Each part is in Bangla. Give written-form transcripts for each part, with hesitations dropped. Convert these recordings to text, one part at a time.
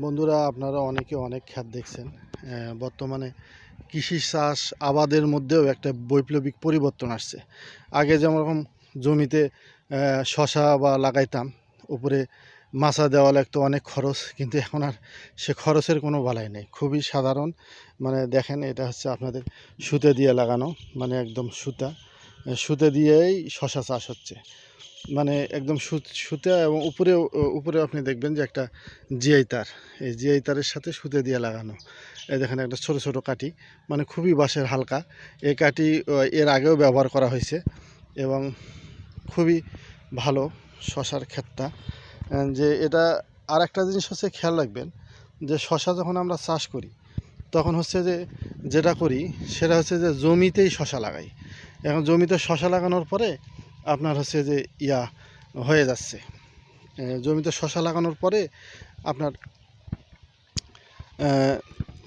বন্ধুরা, আপনারা অনেকে অনেক ক্ষেত দেখছেন। বর্তমানে কৃষি চাষ আবাদের মধ্যেও একটা বৈপ্লবিক পরিবর্তন আসছে। আগে যেরকম জমিতে শশা বা লাগাইতাম, উপরে মাচা দেওয়া লাগতো, অনেক খরচ, কিন্তু এখন আর সে খরচের কোনো বালাই নেই। খুবই সাধারণ, মানে দেখেন, এটা হচ্ছে আপনাদের সুতে দিয়ে লাগানো, মানে একদম সুতে দিয়েই শশা চাষ হচ্ছে। মানে একদম সুতে, এবং উপরে আপনি দেখবেন যে একটা জিআই তার, এই জিআই তারের সাথে সুতে দিয়ে লাগানো। এই দেখেন একটা ছোট ছোট কাঠি, মানে খুবই বাঁশের হালকা। এই কাঠি এর আগেও ব্যবহার করা হয়েছে এবং খুবই ভালো শশার ক্ষেতটা। যে এটা আর একটা জিনিস হচ্ছে, খেয়াল রাখবেন যে শশা যখন আমরা চাষ করি, তখন হচ্ছে যে যেটা করি সেটা হচ্ছে যে জমিতেই শশা লাগাই। এখন জমিতে শশা লাগানোর পরে আপনার হচ্ছে যে হয়ে যাচ্ছে, জমিতে শশা লাগানোর পরে আপনার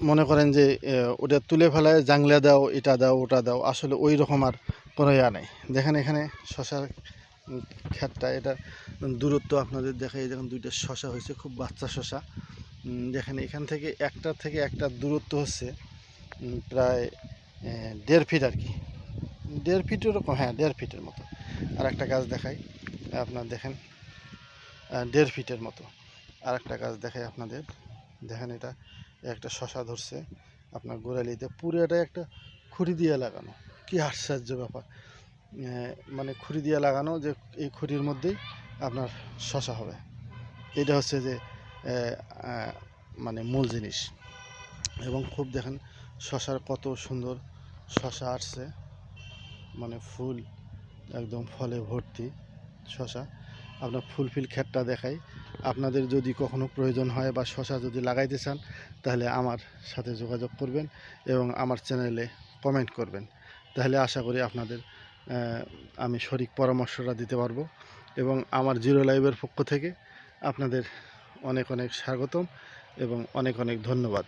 মনে করেন যে ওটা তুলে ফেলায় জাংলা দাও, এটা দাও, ওটা দাও, আসলে ওই রকম আর কোনো নেই। দেখেন এখানে শশার ক্ষেতটা, এটা দূরত্ব আপনাদের দেখাই। দেখুন দুইটা শশা হয়েছে, খুব বাচ্চা শশা। দেখেন এখান থেকে একটা দূরত্ব হচ্ছে প্রায় 1.5 ফিট আর কি, 1.5 ফিটের এরকম, হ্যাঁ 1.5 ফিটের মতো। আর একটা গাছ দেখাই আপনার, দেখেন 1.5 ফিটের মতো। আর একটা গাছ দেখাই আপনাদের, দেখেন এটা একটা শশা ধরছে আপনার গোড়ালিতে, পুরোটা একটা খুঁড়ি দিয়ে লাগানো। কি আশ্চর্য ব্যাপার! মানে খুঁড়ি দিয়ে লাগানো, যে এই খুঁড়ির মধ্যেই আপনার শশা হবে। এটা হচ্ছে যে মানে মূল জিনিস। এবং খুব দেখেন শশার কত সুন্দর শশা আসছে, মানে ফুল একদম ফলে ভর্তি শশা। আপনার ফুলফিল ক্ষেতটা দেখাই। আপনাদের যদি কখনো প্রয়োজন হয় বা শশা যদি লাগাইতে চান, তাহলে আমার সাথে যোগাযোগ করবেন এবং আমার চ্যানেলে কমেন্ট করবেন। তাহলে আশা করি আপনাদের আমি সঠিক পরামর্শটা দিতে পারবো। এবং আমার জিরো লাইভের পক্ষ থেকে আপনাদের অনেক অনেক স্বাগতম এবং অনেক অনেক ধন্যবাদ।